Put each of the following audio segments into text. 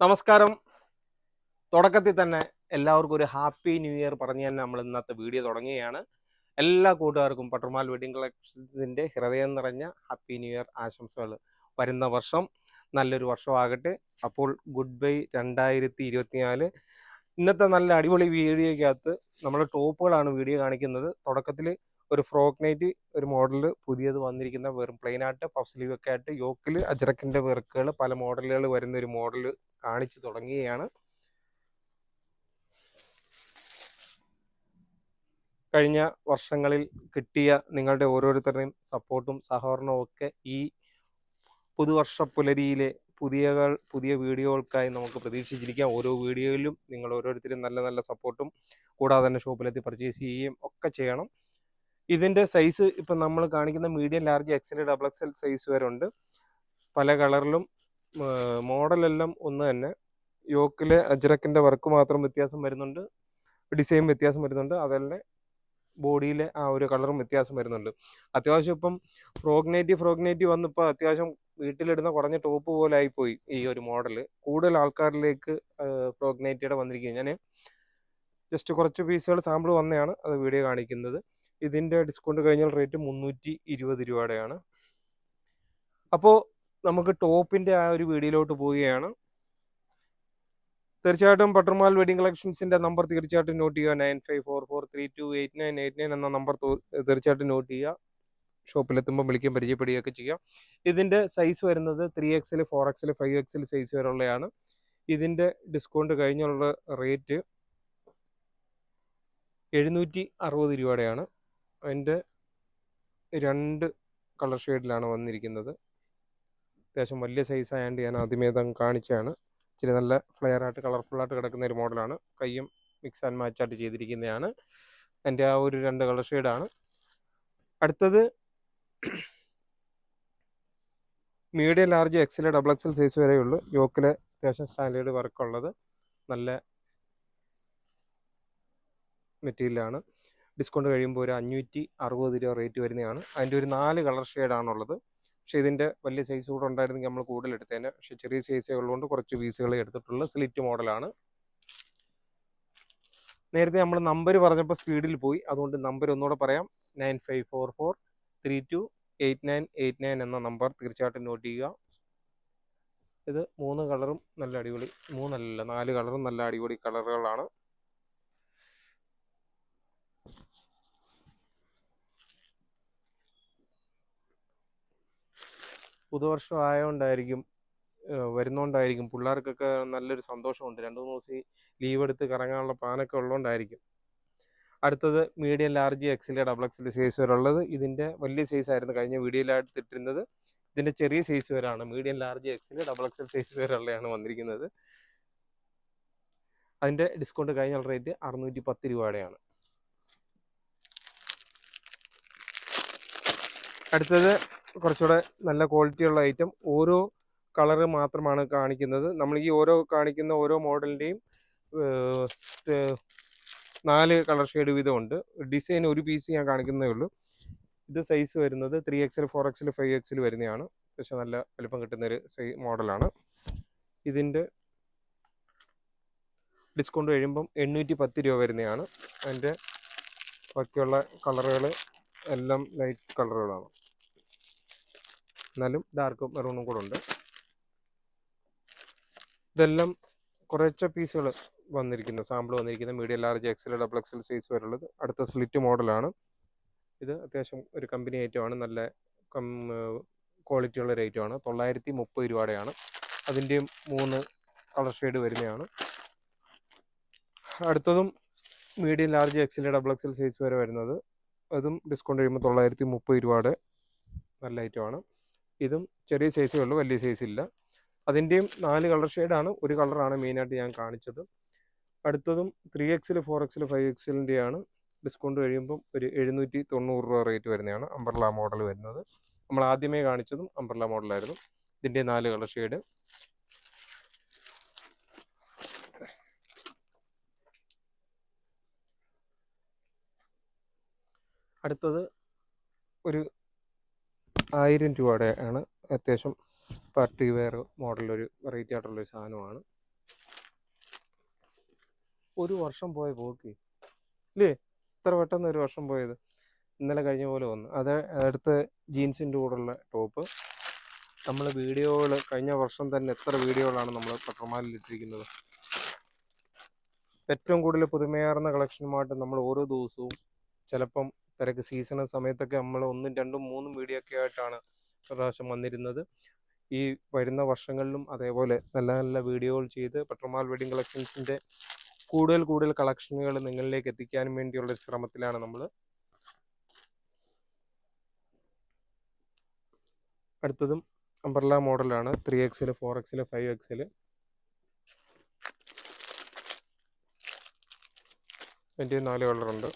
നമസ്കാരം. തുടക്കത്തിൽ തന്നെ എല്ലാവർക്കും ഒരു ഹാപ്പി ന്യൂ ഇയർ പറഞ്ഞ് തന്നെ നമ്മൾ ഇന്നത്തെ വീഡിയോ തുടങ്ങുകയാണ്. എല്ലാ കൂട്ടുകാർക്കും പട്ടർമാൽ വെഡിങ് കളക്ഷൻസിൻ്റെ ഹൃദയം നിറഞ്ഞ ഹാപ്പി ന്യൂ ഇയർ ആശംസകൾ. വരുന്ന വർഷം നല്ലൊരു വർഷമാകട്ടെ. അപ്പോൾ ഗുഡ് ബൈ 2024. ഇന്നത്തെ നല്ല അടിപൊളി വീഡിയോയ്ക്കകത്ത് നമ്മുടെ ടോപ്പുകളാണ് വീഡിയോ കാണിക്കുന്നത്. തുടക്കത്തിൽ ഒരു ഫ്രോക്ക് നൈറ്റ് ഒരു മോഡൽ പുതിയത് വന്നിരിക്കുന്ന വെറും പ്ലെയിൻ ആയിട്ട് പഫ് സ്ലീവ് ഒക്കെ ആയിട്ട് യോക്കിൽ അജ്രക്കിൻ്റെ വർക്കുകൾ പല മോഡലുകൾ വരുന്ന ഒരു മോഡൽ കാണിച്ചു തുടങ്ങുകയാണ്. കഴിഞ്ഞ വർഷങ്ങളിൽ കിട്ടിയ നിങ്ങളുടെ ഓരോരുത്തരുടെയും സപ്പോർട്ടും സഹകരണവും ഒക്കെ ഈ പുതുവർഷ പുലരിയിലെ പുതിയ വീഡിയോകൾക്കായി നമുക്ക് പ്രതീക്ഷിച്ചിരിക്കാം. ഓരോ വീഡിയോയിലും നിങ്ങൾ ഓരോരുത്തരും നല്ല നല്ല സപ്പോർട്ടും കൂടാതെ തന്നെ ഷോപ്പിലെത്തി പർച്ചേസ് ചെയ്യുകയും ഒക്കെ ചെയ്യണം. ഇതിൻ്റെ സൈസ് ഇപ്പം നമ്മൾ കാണിക്കുന്ന medium, large, XL, double XL size വരെ ഉണ്ട്. പല കളറിലും മോഡലെല്ലാം ഒന്ന് തന്നെ. യോക്കിലെ അജ്രക്കിൻ്റെ വർക്ക് മാത്രം വ്യത്യാസം വരുന്നുണ്ട്, ഡിസൈൻ വ്യത്യാസം വരുന്നുണ്ട്, അതല്ലേ ബോഡിയിലെ ആ ഒരു കളറും വ്യത്യാസം വരുന്നുണ്ട്. അത്യാവശ്യം ഇപ്പം ഫ്രോക്ക് നൈറ്റി വന്നിപ്പോൾ അത്യാവശ്യം വീട്ടിലിടുന്ന കുറഞ്ഞ ടോപ്പ് പോലെ ആയിപ്പോയി ഈ ഒരു മോഡൽ. കൂടുതൽ ആൾക്കാരിലേക്ക് ഫ്രോക്ക് നൈറ്റിയുടെ വന്നിരിക്കുക. ഞാൻ ജസ്റ്റ് കുറച്ച് പീസുകൾ സാമ്പിൾ വന്നതാണ് അത് വീഡിയോ കാണിക്കുന്നത്. ഇതിൻ്റെ ഡിസ്കൗണ്ട് കഴിഞ്ഞാൽ റേറ്റ് 320 രൂപയുടെയാണ്. അപ്പോൾ നമുക്ക് ടോപ്പിൻ്റെ ആ ഒരു വീഡിയോയിലോട്ട് പോവുകയാണ്. തീർച്ചയായിട്ടും പട്ടർമാൽ വെഡിങ് കളക്ഷൻസിൻ്റെ നമ്പർ തീർച്ചയായിട്ടും നോട്ട് ചെയ്യുക. 9544328989 എന്ന നമ്പർ തീർച്ചയായിട്ടും നോട്ട് ചെയ്യുക. ഷോപ്പിലെത്തുമ്പോൾ വിളിക്കുകയും പരിചയപ്പെടുകയൊക്കെ ചെയ്യാം. ഇതിൻ്റെ സൈസ് വരുന്നത് 3XL, 4XL, 5XL സൈസ് വരെയുള്ളതാണ്. ഇതിൻ്റെ ഡിസ്കൗണ്ട് കഴിഞ്ഞുള്ള റേറ്റ് 760 രൂപയുടെയാണ്. അതിൻ്റെ 2 കളർ ഷെയ്ഡിലാണ് വന്നിരിക്കുന്നത്. അത്യാവശ്യം വലിയ സൈസ് ആയതുകൊണ്ട് ഞാൻ ആദ്യമേ കാണിച്ചാണ്. ഇച്ചിരി നല്ല ഫ്ലെയർ ആയിട്ട് കളർഫുള്ളായിട്ട് കിടക്കുന്ന ഒരു മോഡലാണ്. കയ്യും മിക്സ് ആൻഡ് മാച്ചായിട്ട് ചെയ്തിരിക്കുന്നതാണ്. എൻ്റെ ആ ഒരു 2 കളർ ഷെയ്ഡാണ്. അടുത്തത് medium, large, XL, double XL size വരെയുള്ളൂ. യോക്കിലെ അത്യാവശ്യം സ്റ്റാൻഡേർഡ് വർക്കുള്ളത് നല്ല മെറ്റീരിയലാണ്. ഡിസ്കൗണ്ട് കഴിയുമ്പോൾ ഒരു 560 രൂപ റേറ്റ് വരുന്നതാണ്. അതിൻ്റെ ഒരു 4 കളർ ഷെയ്ഡാണുള്ളത്. പക്ഷേ ഇതിൻ്റെ വലിയ സൈസ് കൂടെ ഉണ്ടായിരുന്നെങ്കിൽ നമ്മൾ കൂടുതൽ എടുത്തേനെ. പക്ഷേ ചെറിയ സൈസേ ഉള്ളതുകൊണ്ട് കുറച്ച് പീസുകളെ എടുത്തിട്ടുള്ള സ്ലിറ്റ് മോഡലാണ്. നേരത്തെ നമ്മൾ നമ്പർ പറഞ്ഞപ്പോൾ സ്പീഡിൽ പോയി, അതുകൊണ്ട് നമ്പർ ഒന്നുകൂടെ പറയാം. 9544328989 എന്ന നമ്പർ തീർച്ചയായിട്ടും നോട്ട് ചെയ്യുക. ഇത് 3 കളറും നല്ല അടിപൊളി, 4 കളറും നല്ല അടിപൊളി കളറുകളാണ്. പുതുവർഷം ആയതുകൊണ്ടായിരിക്കും, വരുന്നോണ്ടായിരിക്കും പിള്ളേർക്കൊക്കെ നല്ലൊരു സന്തോഷമുണ്ട്. 2-3 ദിവസം ലീവ് എടുത്ത് കറങ്ങാനുള്ള പ്ലാനൊക്കെ ഉള്ളതുകൊണ്ടായിരിക്കും. അടുത്തത് medium, large, XL, double XL size വരെ ഉള്ളത്. ഇതിൻ്റെ വലിയ സൈസ് ആയിരുന്നു കഴിഞ്ഞ വീഡിയോയിലായിട്ട് ഇട്ടിരുന്നത്. ഇതിൻ്റെ ചെറിയ സൈസ് വരെയാണ്. Medium, large, XL, double XL size വരെ ഉള്ളതാണ് വന്നിരിക്കുന്നത്. അതിൻ്റെ ഡിസ്കൗണ്ട് കഴിഞ്ഞ റേറ്റ് 610 രൂപയുടെയാണ്. അടുത്തത് കുറച്ചുകൂടെ നല്ല ക്വാളിറ്റിയുള്ള ഐറ്റം. ഓരോ കളറ് മാത്രമാണ് കാണിക്കുന്നത്. നമ്മൾ ഈ കാണിക്കുന്ന ഓരോ മോഡലിൻ്റെയും 4 കളർ ഷെയ്ഡ് വീതമുണ്ട്. ഡിസൈൻ ഒരു പീസ് ഞാൻ കാണിക്കുന്നതേ ഉള്ളൂ. ഇത് സൈസ് വരുന്നത് 3XL, 4XL, 5XL വരുന്നതാണ്. പക്ഷേ നല്ല വലുപ്പം കിട്ടുന്നൊരു മോഡലാണ്. ഇതിൻ്റെ ഡിസ്കൗണ്ട് കഴിയുമ്പം 810 രൂപ വരുന്നതാണ്. അതിൻ്റെ ബാക്കിയുള്ള കളറുകൾ എല്ലാം ലൈറ്റ് കളറുകളാണ്, എന്നാലും ഡാർക്ക് മെറൂണും കൂടെ ഉണ്ട്. ഇതെല്ലാം കുറച്ച് പീസുകൾ വന്നിരിക്കുന്ന സാമ്പിൾ വന്നിരിക്കുന്ന medium, large, XL, double XL size വരെയുള്ളത്. അടുത്ത സ്ലിറ്റ് മോഡലാണ്. ഇത് അത്യാവശ്യം ഒരു കമ്പനി ഐറ്റമാണ്. നല്ല ക്വാളിറ്റിയുള്ള ഒരു ഐറ്റമാണ്. 930 രൂപയുടെയാണ്. അതിൻ്റെയും 3 കളർ ഷെയ്ഡ് വരുന്നതാണ്. അടുത്തതും medium, large, XL, double XL size വരെ വരുന്നത്. അതും ഡിസ്കൗണ്ട് കഴിയുമ്പോൾ 930 രൂപയുടെ നല്ല ഐറ്റമാണ്. ഇതും ചെറിയ സൈസേ ഉള്ളൂ, വലിയ സൈസ് ഇല്ല. അതിൻ്റെയും 4 കളർ ഷെയ്ഡാണ്. ഒരു കളറാണ് മെയിനായിട്ട് ഞാൻ കാണിച്ചത്. അടുത്തതും 3XL, 4XL, 5XLൻ്റെയാണ്. ഡിസ്കൗണ്ട് കഴിയുമ്പം ഒരു 790 രൂപ റേറ്റ് വരുന്നതാണ്. അംബ്രല്ല മോഡൽ വരുന്നത്. നമ്മൾ ആദ്യമേ കാണിച്ചതും അംബ്രല്ല മോഡലായിരുന്നു. ഇതിൻ്റെ 4 കളർ ഷെയ്ഡ്. അടുത്തത് ഒരു 1000 രൂപയുടെ ആണ്. അത്യാവശ്യം പാർട്ടി വെയർ മോഡലൊരു വെറൈറ്റി ആയിട്ടുള്ളൊരു സാധനമാണ്. ഒരു വർഷം പോയ പോക്ക് ഇല്ലേ? ഇത്ര പെട്ടെന്ന് ഒരു വർഷം പോയത്. ഇന്നലെ കഴിഞ്ഞ പോലെ വന്നു. അടുത്ത് ജീൻസിൻ്റെ കൂടെയുള്ള ടോപ്പ്. നമ്മൾ വീഡിയോകൾ കഴിഞ്ഞ വർഷം തന്നെ എത്ര വീഡിയോകളാണ് നമ്മൾ പത്രമാലിൽ ഇട്ടിരിക്കുന്നത്. ഏറ്റവും കൂടുതൽ പുതുമയാർന്ന കളക്ഷനുമായിട്ട് നമ്മൾ ഓരോ ദിവസവും ചിലപ്പം തിരക്ക് സീസൺ സമയത്തൊക്കെ നമ്മൾ 1, 2, 3 വീഡിയോ ഒക്കെ ആയിട്ടാണ് പ്രാവശ്യം വന്നിരുന്നത്. ഈ വരുന്ന വർഷങ്ങളിലും അതേപോലെ നല്ല നല്ല വീഡിയോകൾ ചെയ്ത് പത്രമാൽ വെഡിങ് കളക്ഷൻസിൻ്റെ കൂടുതൽ കളക്ഷനുകൾ നിങ്ങളിലേക്ക് എത്തിക്കാനും വേണ്ടിയുള്ള ഒരു ശ്രമത്തിലാണ് നമ്മൾ. അടുത്തതും അംബ്രല്ല മോഡലാണ്. 3XL, 4XL, 5XL. അതിൻ്റെ 4 കളറുണ്ട്.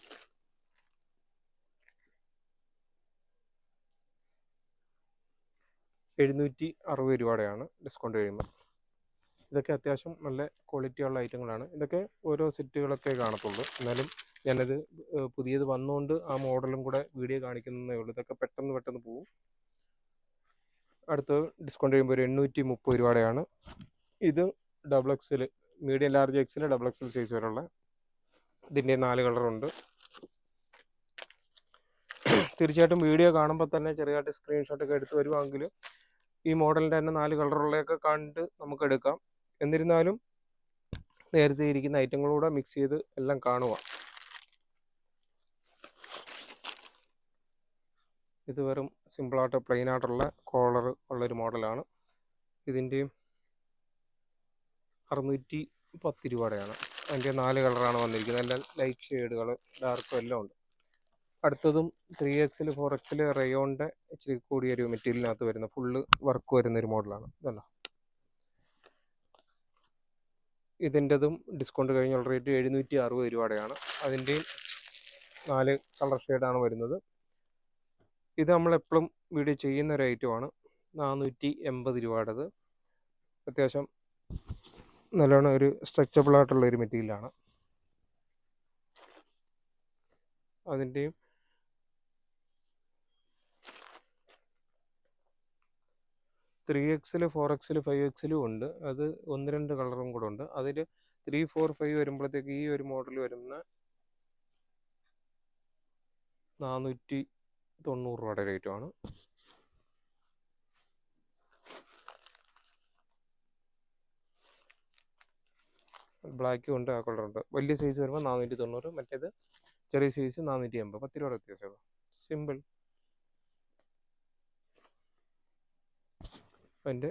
$760 ഡിസ്കൗണ്ട് കഴിയുമ്പോൾ. ഇതൊക്കെ അത്യാവശ്യം നല്ല ക്വാളിറ്റിയുള്ള ഐറ്റങ്ങളാണ്. ഇതൊക്കെ ഓരോ സെറ്റുകളൊക്കെ കാണത്തുള്ളൂ. എന്നാലും ഞാനത് പുതിയത് വന്നുകൊണ്ട് ആ മോഡലും കൂടെ വീഡിയോ കാണിക്കുന്നതേ ഉള്ളൂ. ഇതൊക്കെ പെട്ടെന്ന് പോകും. അടുത്ത് ഡിസ്കൗണ്ട് കഴിയുമ്പോൾ ഒരു $830. ഇത് XXL, medium large XL, XXL size വരെയുള്ള. ഇതിൻ്റെ 4 കളറുണ്ട്. തീർച്ചയായിട്ടും വീഡിയോ കാണുമ്പോൾ തന്നെ ചെറിയതായിട്ട് സ്ക്രീൻഷോട്ടൊക്കെ എടുത്ത് വരുവാണെങ്കിൽ ഈ മോഡലിൻ്റെ തന്നെ 4 കളറുള്ളതൊക്കെ കണ്ട് നമുക്ക് എടുക്കാം. എന്നിരുന്നാലും നേരത്തെ ഇരിക്കുന്ന ഐറ്റങ്ങളൂടെ മിക്സ് ചെയ്ത് എല്ലാം കാണുക. ഇത് വെറും സിമ്പിളായിട്ട് പ്ലെയിൻ ആയിട്ടുള്ള കോളർ ഉള്ളൊരു മോഡലാണ്. ഇതിൻ്റെയും $610. അതിൻ്റെ 4 കളറാണ് വന്നിരിക്കുന്നത്. എല്ലാം ലൈറ്റ് ഷെയ്ഡുകൾ, ഡാർക്കും എല്ലാം ഉണ്ട്. അടുത്തതും 3XL, 4XL റയോണിൻ്റെ ഇച്ചിരി കൂടിയൊരു മെറ്റീരിയലിനകത്ത് വരുന്ന ഫുള്ള് വർക്ക് വരുന്നൊരു മോഡലാണ്. ഇതല്ലോ, ഇതിൻ്റെതും ഡിസ്കൗണ്ട് കഴിഞ്ഞുള്ള റേറ്റ് $760. അതിൻ്റെയും 4 കളർ ഷെയ്ഡാണ് വരുന്നത്. ഇത് നമ്മളെപ്പോഴും വീഡിയോ ചെയ്യുന്ന ഒരു ഐറ്റമാണ്. $480. അത്യാവശ്യം നല്ലോണം ഒരു സ്ട്രെച്ചബിൾ ആയിട്ടുള്ള ഒരു മെറ്റീരിയലാണ്. അതിൻ്റെയും 3XL, 4XL, 5XL ഉണ്ട്. അത് 1-2 കളറും കൂടെ ഉണ്ട്. അതിൽ 3, 4, 5 വരുമ്പോഴത്തേക്ക് ഈ ഒരു മോഡൽ വരുന്ന $490 റേറ്റുമാണ്. ബ്ലാക്കും ഉണ്ട്, ആ കളറുണ്ട്. വലിയ സൈസ് വരുമ്പോൾ 490, മറ്റേത് ചെറിയ സൈസ് 480. $10 വ്യത്യാസമുള്ളൂ. സിമ്പിൾ. അതിൻ്റെ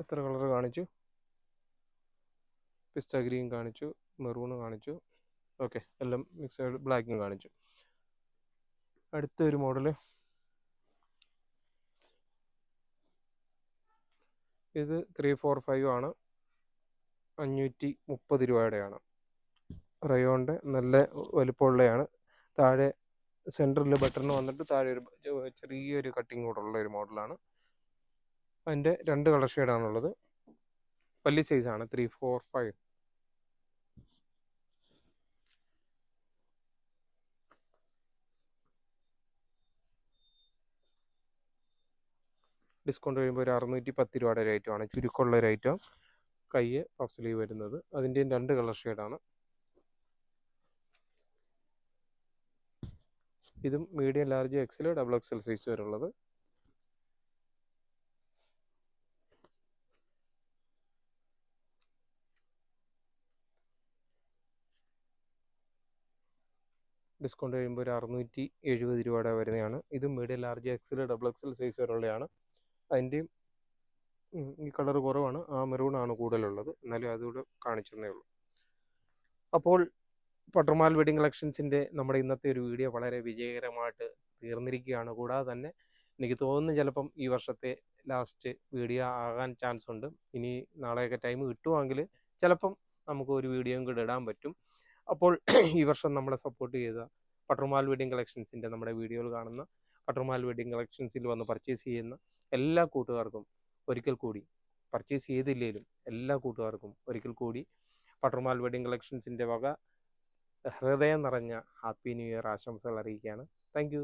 എത്ര കളർ കാണിച്ചു? പിസ്ത ഗ്രീൻ കാണിച്ചു, മെറൂൺ കാണിച്ചു, ഓക്കെ, എല്ലാം മിക്സഡ്. ബ്ലാക്കും കാണിച്ചു. അടുത്തൊരു മോഡല്, ഇത് 3, 4, 5 ആണ്. $530. റയോണിൻ്റെ നല്ല വലുപ്പമുള്ളതാണ്. താഴെ സെൻറ്ററിൽ ബട്ടൺ വന്നിട്ട് താഴെ ഒരു ചെറിയൊരു കട്ടിങ് കൂടെ ഉള്ള ഒരു മോഡലാണ്. അതിൻ്റെ 2 കളർ ഷെയ്ഡാണുള്ളത്. വലിയ സൈസാണ്, 3, 4, 5. ഡിസ്കൗണ്ട് കഴിയുമ്പോൾ ഒരു $610 റേറ്റുമാണ്. ചുരുക്കമുള്ള ഒരു ഐറ്റം. കൈ പഫ് സ്ലീവ് വരുന്നത്. അതിൻ്റെയും 2 കളർ ഷെയ്ഡാണ്. ഇതും medium large XL, XXL size വരുള്ളത്. ഡിസ്കൗണ്ട് കഴിയുമ്പോൾ ഒരു $670 വരുന്നതാണ്. ഇതും medium large XL, XXL size വരെയുള്ളതാണ്. അതിൻ്റെയും ഈ കളർ കുറവാണ്, ആ മെറൂണാണ് കൂടുതലുള്ളത്. എന്നാലും അതുകൂടെ കാണിച്ചെന്നേ ഉള്ളൂ. അപ്പോൾ പട്ടർമാൽ വെഡിങ് കളക്ഷൻസിൻ്റെ നമ്മുടെ ഇന്നത്തെ ഒരു വീഡിയോ വളരെ വിജയകരമായിട്ട് തീർന്നിരിക്കുകയാണ്. കൂടാതെ തന്നെ എനിക്ക് തോന്നുന്നു ചിലപ്പം ഈ വർഷത്തെ ലാസ്റ്റ് വീഡിയോ ആകാൻ ചാൻസ് ഉണ്ട്. ഇനി നാളെയൊക്കെ ടൈം കിട്ടുവാണെങ്കിൽ ചിലപ്പം നമുക്ക് ഒരു വീഡിയോയും കൂടെ ഇടാൻ പറ്റും. അപ്പോൾ ഈ വർഷം നമ്മളെ സപ്പോർട്ട് ചെയ്ത പട്ടർമാൽ വെഡിങ് കളക്ഷൻസിൻ്റെ നമ്മുടെ വീഡിയോകൾ കാണുന്ന, പട്ടർമാൽ വെഡിങ് കളക്ഷൻസിൽ വന്ന് പർച്ചേസ് ചെയ്യുന്ന എല്ലാ കൂട്ടുകാർക്കും ഒരിക്കൽ കൂടി, പർച്ചേസ് ചെയ്തില്ലെങ്കിലും എല്ലാ കൂട്ടുകാർക്കും ഒരിക്കൽ കൂടി പട്ടർമാൽ വെഡിങ് കളക്ഷൻസിൻ്റെ വക ഹൃദയം നിറഞ്ഞ ഹാപ്പി ന്യൂ ഇയർ ആശംസകൾ അറിയിക്കുകയാണ്. Thank you.